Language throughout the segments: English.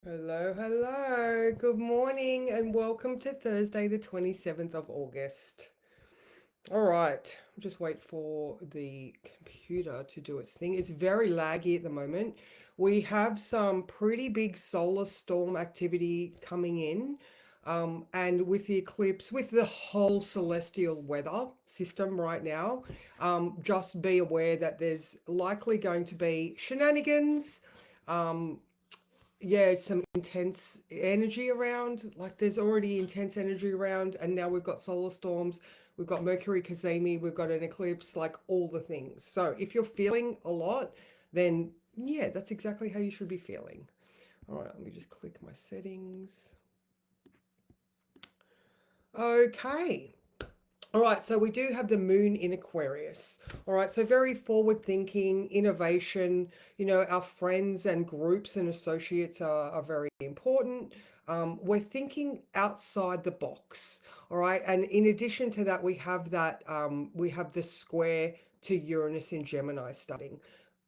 Hello, hello. Good morning and welcome to Thursday, the 27th of August. All right, just wait for the computer to do its thing. It's very laggy at the moment. We have some pretty big solar storm activity coming in. And with the eclipse, with the whole celestial weather system right now, just be aware that there's likely going to be shenanigans. Um, yeah, some intense energy around. Like there's already intense energy around, and now we've got solar storms, we've got Mercury Kazemi, we've got an eclipse, like all the things. So if you're feeling a lot, then yeah, that's exactly how you should be feeling. All right, let me just click my settings. Okay. All right, so we do have the moon in Aquarius. All right, so very forward thinking, innovation. Our friends and groups and associates are very important. We're thinking outside the box. All right, and in addition to that, we have the square to Uranus in Gemini starting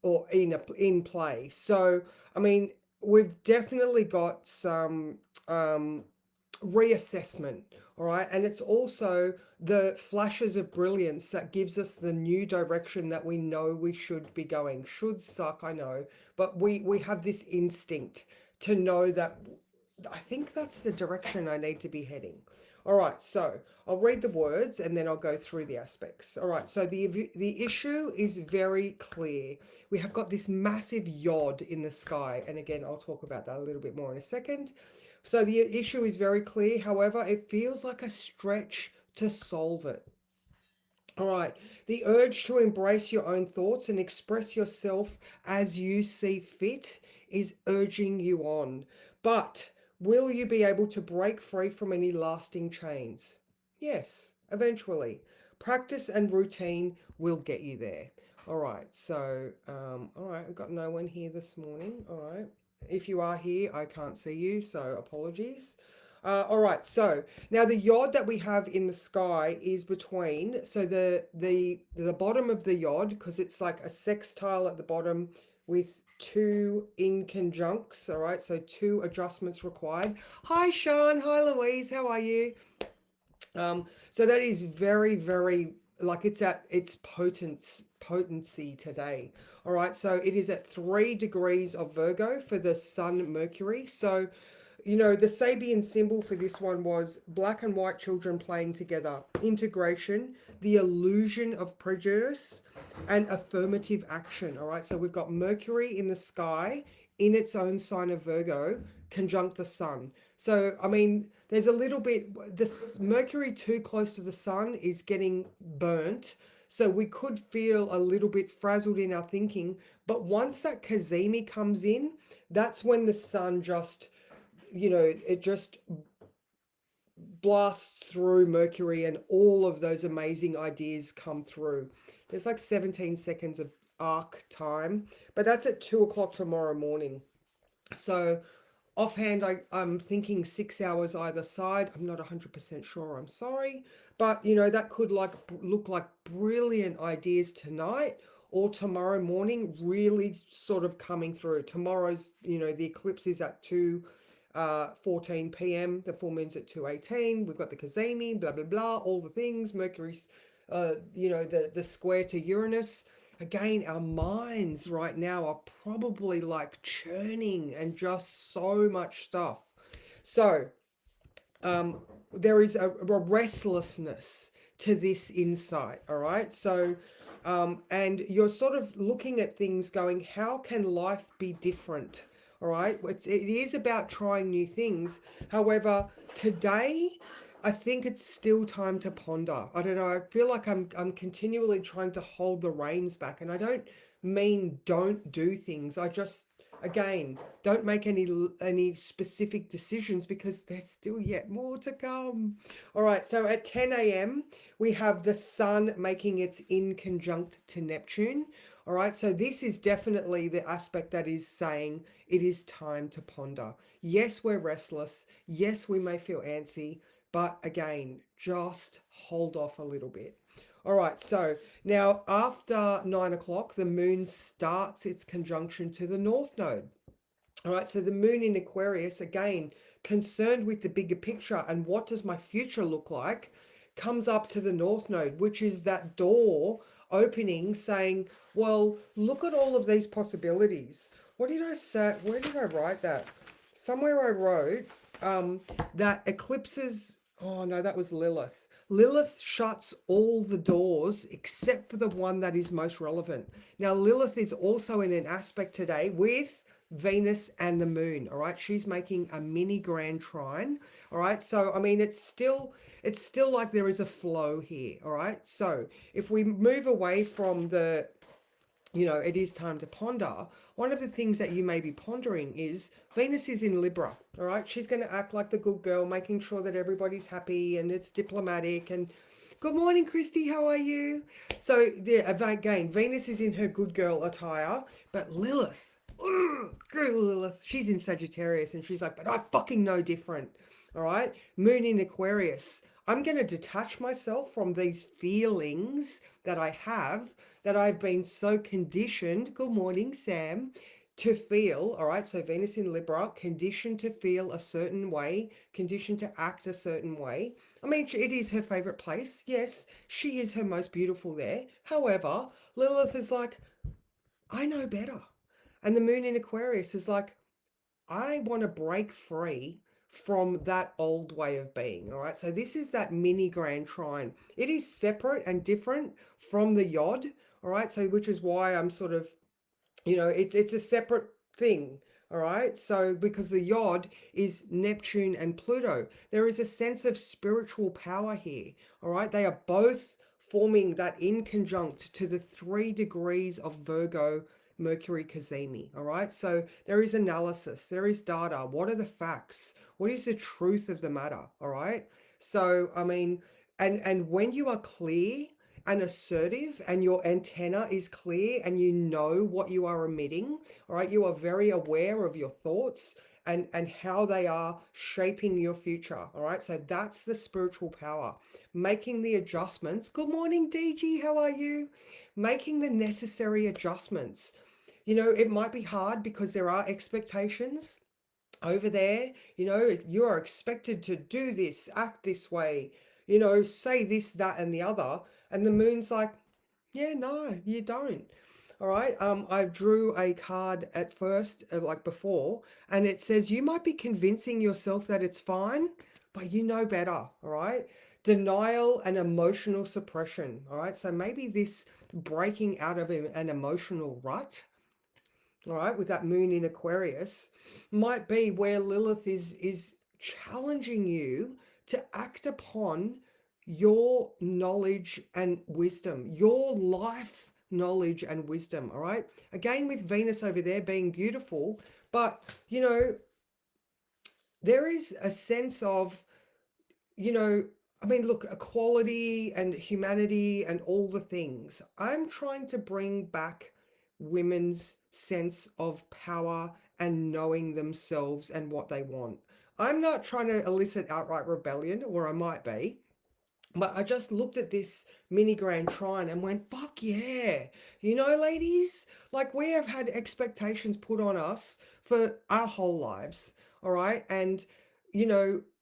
or in play. So, I mean, we've definitely got some reassessment. All right, and it's also the flashes of brilliance that gives us the new direction that we know we should be going. Should suck, I know, but we have this instinct to know that I think that's the direction I need to be heading. All right, so I'll read the words and then I'll go through the aspects. All right, so the issue is very clear. We have got this massive yod in the sky, and again, I'll talk about that a little bit more in a second. So the issue is very clear. However, it feels like a stretch to solve it. All right. The urge to embrace your own thoughts and express yourself as you see fit is urging you on. But will you be able to break free from any lasting chains? Yes, eventually. Practice and routine will get you there. All right. So, all right. I've got no one here this morning. All right. If you are here, I can't see you, so apologies. All right, so now the yod that we have in the sky is between, so the bottom of the yod, because it's like a sextile at the bottom with two inconjuncts. All right, so two adjustments required. Hi Sean, hi Louise, how are you? So that is very, very, like it's at its potency today. All right, so it is at 3 degrees of Virgo for the Sun Mercury. So the Sabian symbol for this one was black and white children playing together, integration, the illusion of prejudice, and affirmative action. All right, so we've got Mercury in the sky in its own sign of Virgo, conjunct the sun. So, I mean, there's a little bit, this Mercury too close to the sun is getting burnt. So we could feel a little bit frazzled in our thinking. But once that Kazemi comes in, that's when the sun just it just blasts through Mercury and all of those amazing ideas come through. There's like 17 seconds of arc time, but that's at 2 o'clock tomorrow morning. So offhand, I'm thinking 6 hours either side. I'm not 100% sure. I'm sorry. But, that could like look like brilliant ideas tonight or tomorrow morning, really sort of coming through. Tomorrow's, the eclipse is at 2:14 p.m. The full moon's at 2:18. We've got the Kazemi, blah, blah, blah, all the things. Mercury's, the square to Uranus. Again, our minds right now are probably like churning and just so much stuff. So, there is a restlessness to this insight, all right? So, and you're sort of looking at things going, how can life be different? All right, it is about trying new things. However, today, I think it's still time to ponder. I don't know. I feel like I'm continually trying to hold the reins back, and I don't mean don't do things. I just again don't make any specific decisions because there's still yet more to come. All right, so at 10 a.m. we have the sun making its in conjunct to Neptune. All right, so this is definitely the aspect that is saying it is time to ponder. Yes, we're restless. Yes, we may feel antsy, but again, just hold off a little bit. All right, so now after 9 o'clock, the moon starts its conjunction to the north node. All right, so the moon in Aquarius, again, concerned with the bigger picture and what does my future look like, comes up to the North Node, which is that door opening saying, well, look at all of these possibilities. What did I say? Where did I write that? Somewhere I wrote that eclipses, oh no, that was Lilith. Lilith shuts all the doors except for the one that is most relevant. Now, Lilith is also in an aspect today with Venus and the moon. All right, she's making a mini grand trine. All right, so I mean, it's still like there is a flow here. All right, so if we move away from the, it is time to ponder. One of the things that you may be pondering is Venus is in Libra. All right, she's going to act like the good girl, making sure that everybody's happy and it's diplomatic. And good morning, Christy, how are you? So yeah, again, Venus is in her good girl attire, but Lilith, Lilith, she's in Sagittarius, and she's like, but I fucking know different. All right, Moon in Aquarius. I'm going to detach myself from these feelings that I have, that I've been so conditioned. Good morning, Sam. To feel, all right, so Venus in Libra, conditioned to feel a certain way, conditioned to act a certain way. I mean, it is her favorite place. Yes, she is her most beautiful there. However, Lilith is like, I know better. And the moon in Aquarius is like, I want to break free from that old way of being. All right. So this is that mini grand trine. It is separate and different from the yod. All right. So which is why I'm sort of, it's a separate thing. All right. So because the yod is Neptune and Pluto, there is a sense of spiritual power here. All right. They are both forming that in conjunct to the 3 degrees of Virgo Mercury Cazimi. All right. So there is analysis, there is data. What are the facts? What is the truth of the matter? All right. So, I mean, and when you are clear and assertive and your antenna is clear and you know what you are emitting, all right, you are very aware of your thoughts and how they are shaping your future. All right, so that's the spiritual power, making the adjustments. Good morning, DG, how are you? Making the necessary adjustments. It might be hard because there are expectations over there. You are expected to do this, act this way, say this, that, and the other. And the moon's like, yeah, no, you don't. All right. I drew a card at first, like before, and it says you might be convincing yourself that it's fine, but you know better. All right. Denial and emotional suppression. All right. So maybe this breaking out of an emotional rut, all right, with that moon in Aquarius, might be where Lilith is challenging you to act upon your knowledge and wisdom, your life knowledge and wisdom. All right, again with Venus over there being beautiful, but there is a sense of, you know, I mean, look, equality and humanity and all the things. I'm trying to bring back women's sense of power and knowing themselves and what they want. I'm not trying to elicit outright rebellion, or I might be, but I just looked at this mini grand trine and went, fuck yeah. Ladies, like we have had expectations put on us for our whole lives. All right. And,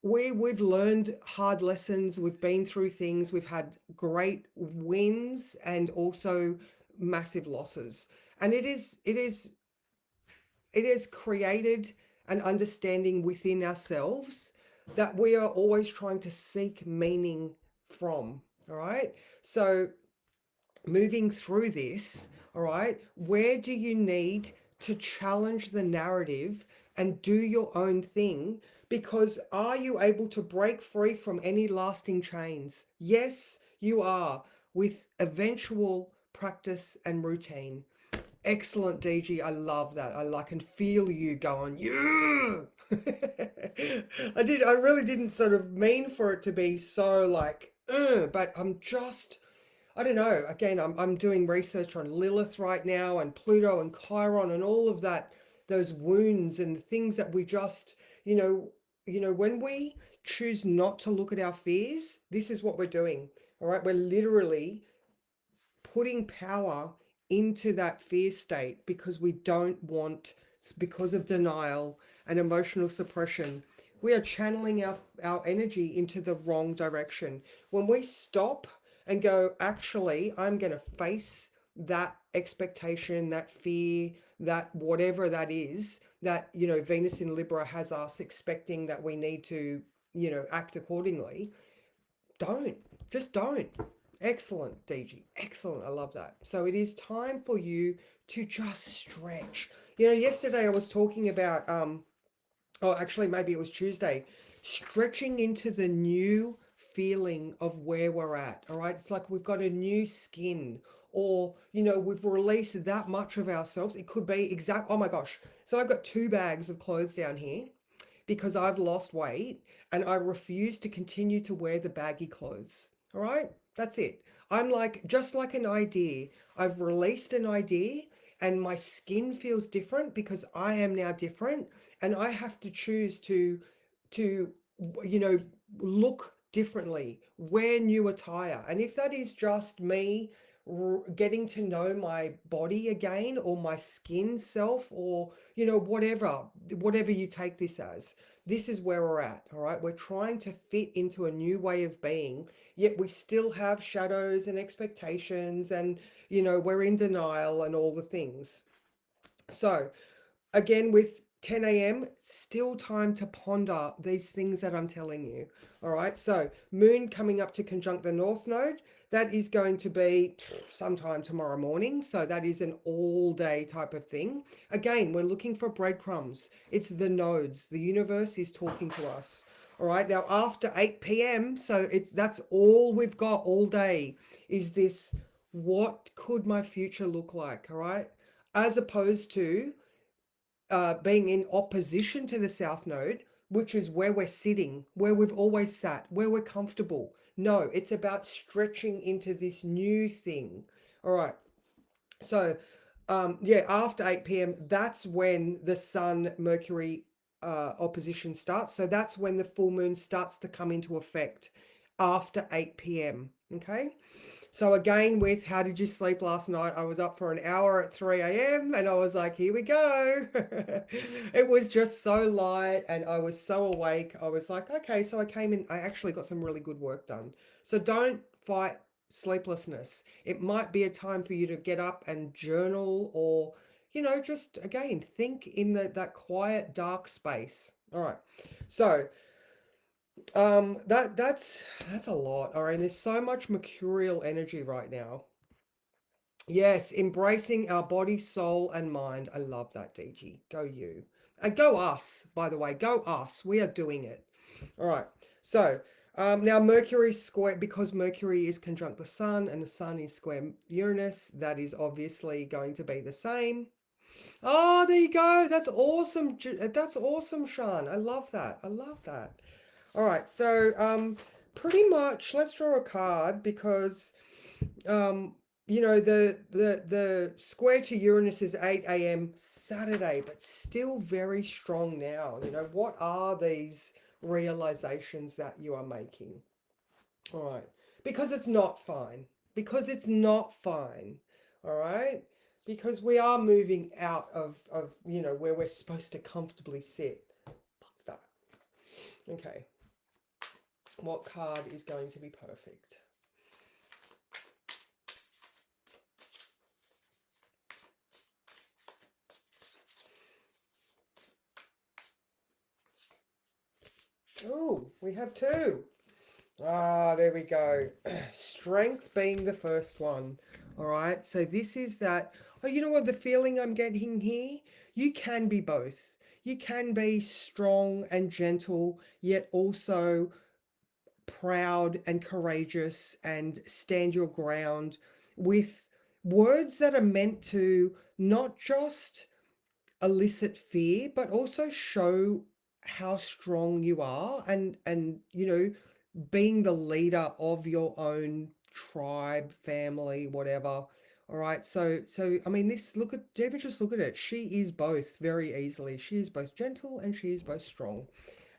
we've learned hard lessons. We've been through things. We've had great wins and also massive losses. And it has created an understanding within ourselves that we are always trying to seek meaning from. All right. So, moving through this, all right, where do you need to challenge the narrative and do your own thing? Because are you able to break free from any lasting chains? Yes, you are, with eventual practice and routine. Excellent, DG. I love that. I can feel you going, yeah. I really didn't sort of mean for it to be so like, but I don't know. Again, I'm doing research on Lilith right now and Pluto and Chiron and all of that, those wounds and the things that we just, when we choose not to look at our fears, this is what we're doing. All right. We're literally putting power into that fear state because we don't want It's because of denial and emotional suppression. We are channeling our energy into the wrong direction. When we stop and go, actually, I'm going to face that expectation, that fear, that whatever that is, that, Venus in Libra has us expecting that we need to, act accordingly. Don't, just don't. Excellent, DG. Excellent. I love that. So it is time for you to just stretch. Yesterday I was talking about oh, actually, maybe it was Tuesday, stretching into the new feeling of where we're at. All right. It's like we've got a new skin, or, we've released that much of ourselves. It could be oh my gosh. So I've got 2 bags of clothes down here because I've lost weight and I refuse to continue to wear the baggy clothes. All right. That's it. I'm like, just like an idea. I've released an idea and my skin feels different because I am now different, and I have to choose to you know look differently, wear new attire. And if that is just me getting to know my body again, or my skin self, or whatever you take this as, this is where we're at. All right, we're trying to fit into a new way of being, yet we still have shadows and expectations, and we're in denial and all the things. So again, with 10 a.m., still time to ponder these things that I'm telling you. All right, so moon coming up to conjunct the north node. That is going to be sometime tomorrow morning. So that is an all day type of thing. Again, we're looking for breadcrumbs. It's the nodes. The universe is talking to us. All right, now after 8 p.m., so that's all we've got all day, is this: what could my future look like? All right, as opposed to being in opposition to the south node, which is where we're sitting, where we've always sat, where we're comfortable. No, it's about stretching into this new thing. All right. So, yeah, after 8 p.m., that's when the Sun Mercury opposition starts. So that's when the full moon starts to come into effect after 8 p.m. Okay. So again, with how did you sleep last night? I was up for an hour at 3 a.m. and I was like, here we go. It was just so light and I was so awake. I was like, okay, so I came in, I actually got some really good work done. So don't fight sleeplessness. It might be a time for you to get up and journal, or, just again, think in that quiet, dark space. All right. So that's a lot. All right, and there's so much mercurial energy right now. Yes, embracing our body, soul, and mind. I love that, DG. Go you. And go us, by the way. Go us. We are doing it. All right. So now Mercury square, because Mercury is conjunct the Sun and the Sun is square Uranus, that is obviously going to be the same. Oh, there you go. That's awesome. That's awesome, Sean. I love that. I love that. All right, so pretty much let's draw a card, because um, the square to Uranus is 8 a.m. Saturday, but still very strong now. What are these realizations that you are making? All right, because it's not fine. Because it's not fine. All right, because we are moving out of where we're supposed to comfortably sit. Fuck that. Okay. What card is going to be perfect? Oh, we have 2. Ah, there we go. Strength being the first one. All right. So this is that. Oh, you know what? The feeling I'm getting here? You can be both. You can be strong and gentle, yet also proud and courageous, and stand your ground with words that are meant to not just elicit fear, but also show how strong you are, and being the leader of your own tribe, family, whatever. All right, so I mean, this, look at David, just look at it. She is both very easily. She is both gentle and she is both strong.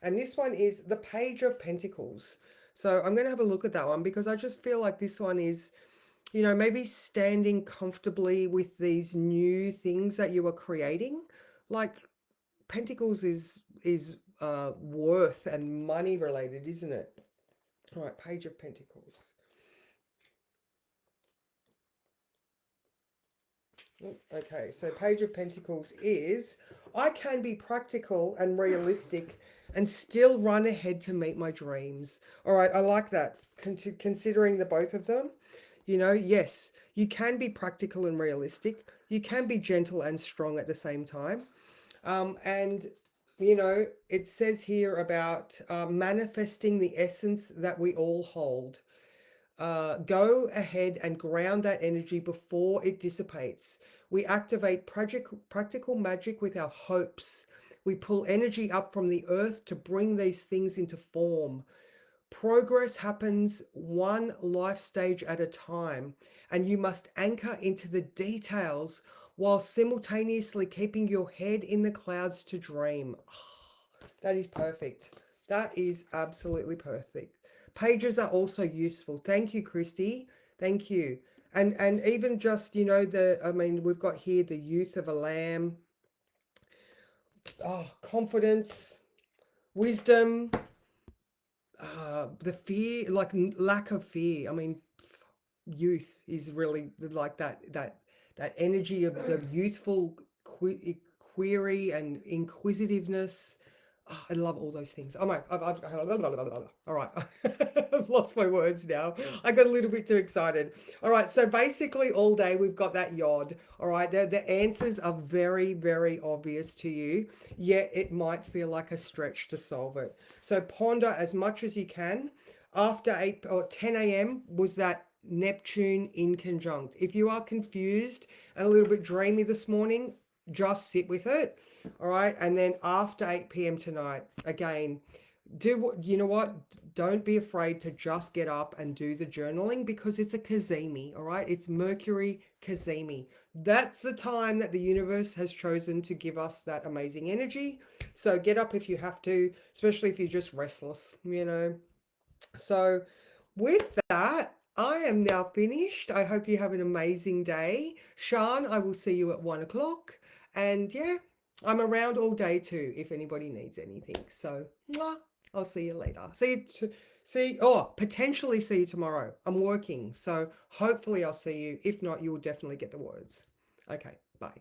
And this one is the Page of Pentacles. So I'm going to have a look at that one, because I just feel like this one is, maybe standing comfortably with these new things that you are creating. like Pentacles is worth and money related, isn't it? All right, Page of Pentacles. Okay, so Page of Pentacles is I can be practical and realistic and still run ahead to meet my dreams. All right, I like that. Considering the both of them, yes, you can be practical and realistic. You can be gentle and strong at the same time. And it says here about manifesting the essence that we all hold. Go ahead and ground that energy before it dissipates. We activate practical magic with our hopes. We pull energy up from the earth to bring these things into form. Progress happens one life stage at a time, and you must anchor into the details while simultaneously keeping your head in the clouds to dream. That is perfect. That is absolutely perfect. Pages are also useful. Thank you, Christy. Thank you. And even just, I mean, we've got here the youth of a lamb, confidence, wisdom, the fear, like lack of fear. I mean, youth is really like that energy of the youthful query and inquisitiveness. I love all those things. Oh my, all right. I've lost my words now. I got a little bit too excited. All right. So basically all day we've got that yod. All right. The answers are very, very obvious to you, yet it might feel like a stretch to solve it. So ponder as much as you can. After 8 or 10 a.m. was that Neptune in conjunct. If you are confused and a little bit dreamy this morning, just sit with it. All right. And then after 8 p.m. tonight, again, do what you know what? Don't be afraid to just get up and do the journaling because it's a Kazemi. All right. It's Mercury Kazemi. That's the time that the universe has chosen to give us that amazing energy. So get up if you have to, especially if you're just restless. So, with that, I am now finished. I hope you have an amazing day. Sean, I will see you at 1 o'clock. And yeah, I'm around all day too if anybody needs anything. So, mwah, I'll see you later. Potentially see you tomorrow. I'm working. So, hopefully, I'll see you. If not, you'll definitely get the words. Okay, bye.